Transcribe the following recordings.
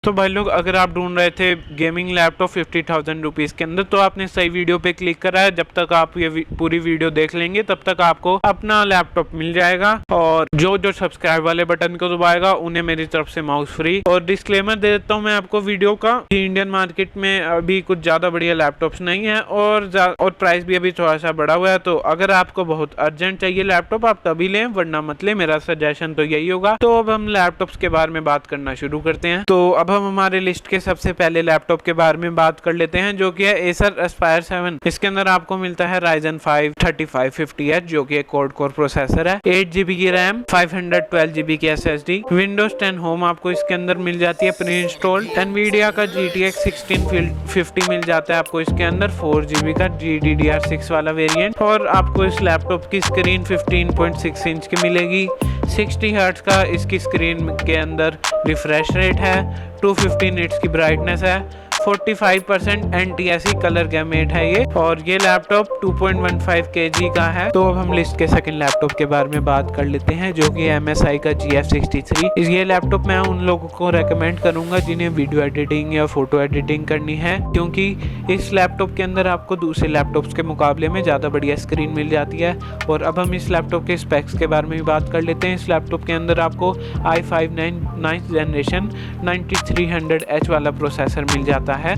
तो भाई लोग, अगर आप ढूंढ रहे थे गेमिंग लैपटॉप 50,000 रुपीज़ के अंदर, तो आपने सही वीडियो पे क्लिक करा है। जब तक आप ये पूरी वीडियो देख लेंगे तब तक आपको अपना लैपटॉप मिल जाएगा। और जो जो सब्सक्राइब वाले बटन को दबाएगा उन्हें मेरी तरफ से माउस फ्री। और डिस्क्लेमर दे देता हूँ मैं आपको वीडियो का, इंडियन मार्केट में अभी कुछ ज़्यादा बढ़िया लैपटॉप्स नहीं है और प्राइस भी अभी थोड़ा सा बढ़ा हुआ है। तो अगर आपको बहुत अर्जेंट चाहिए लैपटॉप, आप तभी लें, वरना मत लें। मेरा सजेशन तो यही होगा। तो अब हम लैपटॉप्स के बारे में बात करना शुरू करते हैं। तो अब हम हमारे लिस्ट के सबसे पहले लैपटॉप के बारे में बात कर लेते हैं, जो कि है Acer Aspire 7। इसके अंदर आपको मिलता है Ryzen 5 3550H, जो कि एक क्वाड कोर प्रोसेसर है, 8GB की रैम, 512GB की SSD, Windows 10 होम आपको इसके अंदर मिल जाती है प्री इंस्टॉल्ड। Nvidia का GTX 1650 मिल जाता है आपको इसके अंदर, 4GB का GDDR6 वाला वेरिएंट। और आपको इस लैपटॉप की स्क्रीन 15.6 इंच की मिलेगी, 60 हर्ट्ज का इसकी स्क्रीन के अंदर रिफ्रेश रेट है, 250 निट्स की ब्राइटनेस है, 45% NTSC कलर गैमेट है ये। और ये लैपटॉप 2.15 kg का है। तो अब हम लिस्ट के सेकंड लैपटॉप के बारे में बात कर लेते हैं, जो कि MSI का GF63। ये लैपटॉप मैं उन लोगों को रेकमेंड करूंगा जिन्हें वीडियो एडिटिंग या फोटो एडिटिंग करनी है, क्योंकि इस लैपटॉप के अंदर आपको दूसरे लैपटॉप्स के मुकाबले में ज़्यादा बढ़िया स्क्रीन मिल जाती है। और अब हम इस लैपटॉप के स्पेक्स के बारे में भी बात कर लेते हैं। इस लैपटॉप के अंदर आपको i5 9th जनरेशन 9300H वाला प्रोसेसर मिल जाता है,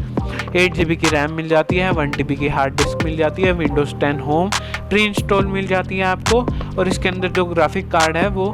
8GB की रैम मिल जाती है, 1TB की हार्ड डिस्क मिल जाती है, Windows 10 होम प्री इंस्टॉल मिल जाती है आपको। और इसके अंदर जो ग्राफिक कार्ड है वो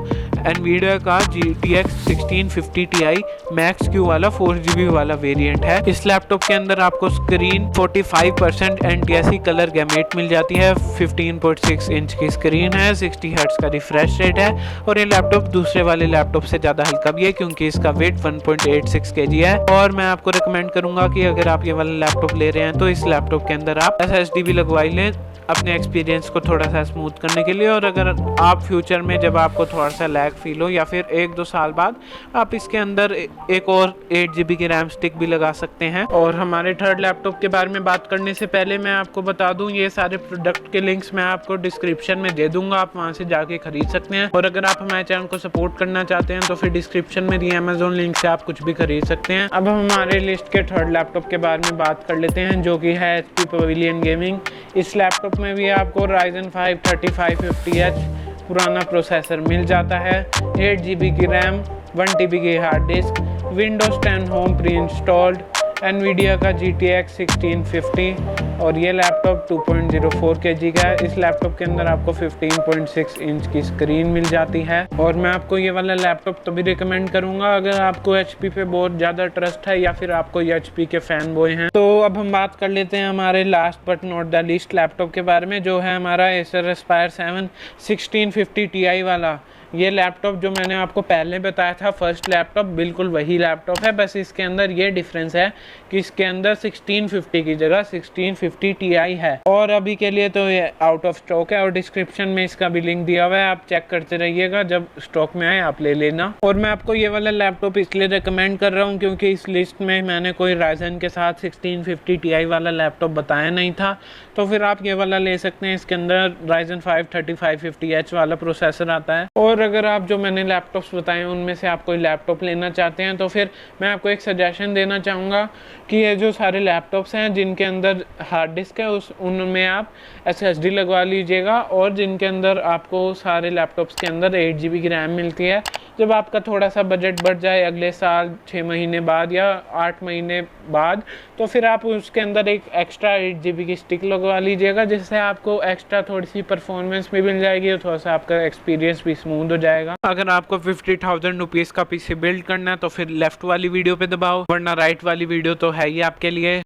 Nvidia का GTX 1650 Ti Max Q वाला 4GB वाला वेरिएंट है। इस लैपटॉप के अंदर आपको स्क्रीन 45% NTSC कलर गैमेट मिल जाती है, 15.6 इंच की स्क्रीन है, 60 हर्ट्ज का रिफ्रेश रेट है। और ये लैपटॉप दूसरे वाले लैपटॉप से ज़्यादा हल्का भी है, क्योंकि इसका वेट 1.86 kg है। और मैं आपको रिकमेंड करूंगा कि अगर आप ये वाला लैपटॉप ले रहे हैं तो इस लैपटॉप के अंदर आप SSD भी लगवाई लें अपने एक्सपीरियंस को थोड़ा सा स्मूथ करने के लिए। और अगर आप फ्यूचर में जब आपको थोड़ा सा लैग फील हो, या फिर 1-2 साल बाद, आप इसके अंदर एक और 8GB की रैम स्टिक भी लगा सकते हैं। और हमारे थर्ड लैपटॉप के बारे में बात करने से पहले मैं आपको बता दूं, ये सारे प्रोडक्ट के लिंक्स मैं आपको डिस्क्रिप्शन में दे दूंगा, आप वहां से जाके खरीद सकते हैं। और अगर आप हमारे चैनल को सपोर्ट करना चाहते हैं तो फिर डिस्क्रिप्शन में दिए Amazon लिंक से आप कुछ भी खरीद सकते हैं। अब हम हमारे लिस्ट के थर्ड लैपटॉप के बारे में बात कर लेते हैं, जो कि है HP Pavilion Gaming। इस लैपटॉप में भी आपको Ryzen 5 3550H पुराना प्रोसेसर मिल जाता है, 8GB की रैम, 1TB की hard disk, Windows 10 home pre installed, Nvidia का GTX 1650। और ये लैपटॉप 2.04 kg का है। इस लैपटॉप के अंदर आपको 15.6 इंच की स्क्रीन मिल जाती है। और मैं आपको ये वाला लैपटॉप तभी रिकमेंड करूंगा अगर आपको HP पे बहुत ज़्यादा ट्रस्ट है, या फिर आपको HP के फैन बॉय हैं। तो अब हम बात कर लेते हैं हमारे last but not the least laptop के बारे में, जो है हमारा Acer Aspire 7 1650 Ti वाला। ये लैपटॉप जो मैंने आपको पहले बताया था, फर्स्ट लैपटॉप, बिल्कुल वही लैपटॉप है। बस इसके अंदर ये डिफरेंस है कि इसके अंदर 1650 की जगह 1650 Ti है। और अभी के लिए तो ये आउट ऑफ स्टॉक है, और डिस्क्रिप्शन में इसका भी लिंक दिया हुआ है, आप चेक करते रहिएगा, जब स्टॉक में आए आप ले लेना। और मैं आपको ये वाला लैपटॉप इसलिए रिकमेंड कर रहा हूँ क्योंकि इस लिस्ट में मैंने कोई Ryzen के साथ 1650 Ti वाला लैपटॉप बताया नहीं था, तो फिर आप ये वाला ले सकते हैं। इसके अंदर Ryzen 5 3550H वाला प्रोसेसर आता है। और अगर आप जो मैंने लैपटॉप्स बताए उनमें से आप कोई लैपटॉप लेना चाहते हैं, तो फिर मैं आपको एक सजेशन देना चाहूँगा कि ये जो सारे लैपटॉप्स हैं जिनके अंदर हार्ड डिस्क है उनमें आप SSD लगवा लीजिएगा। और जिनके अंदर आपको सारे लैपटॉप्स के अंदर 8GB की रैम मिलती है, जब आपका थोड़ा सा बजट बढ़ जाए अगले साल 6 महीने बाद या 8 महीने बाद, तो फिर आप उसके अंदर एक एक्स्ट्रा 8GB की स्टिक लगवा लीजिएगा, जिससे आपको एक्स्ट्रा थोड़ी सी परफॉर्मेंस भी मिल जाएगी और थोड़ा सा आपका एक्सपीरियंस भी स्मूथ हो जाएगा। अगर आपको 50,000 रुपीज़ का PC बिल्ड करना है तो फिर लेफ्ट वाली वीडियो पे दबाओ, वरना राइट वाली वीडियो तो है ही आपके लिए।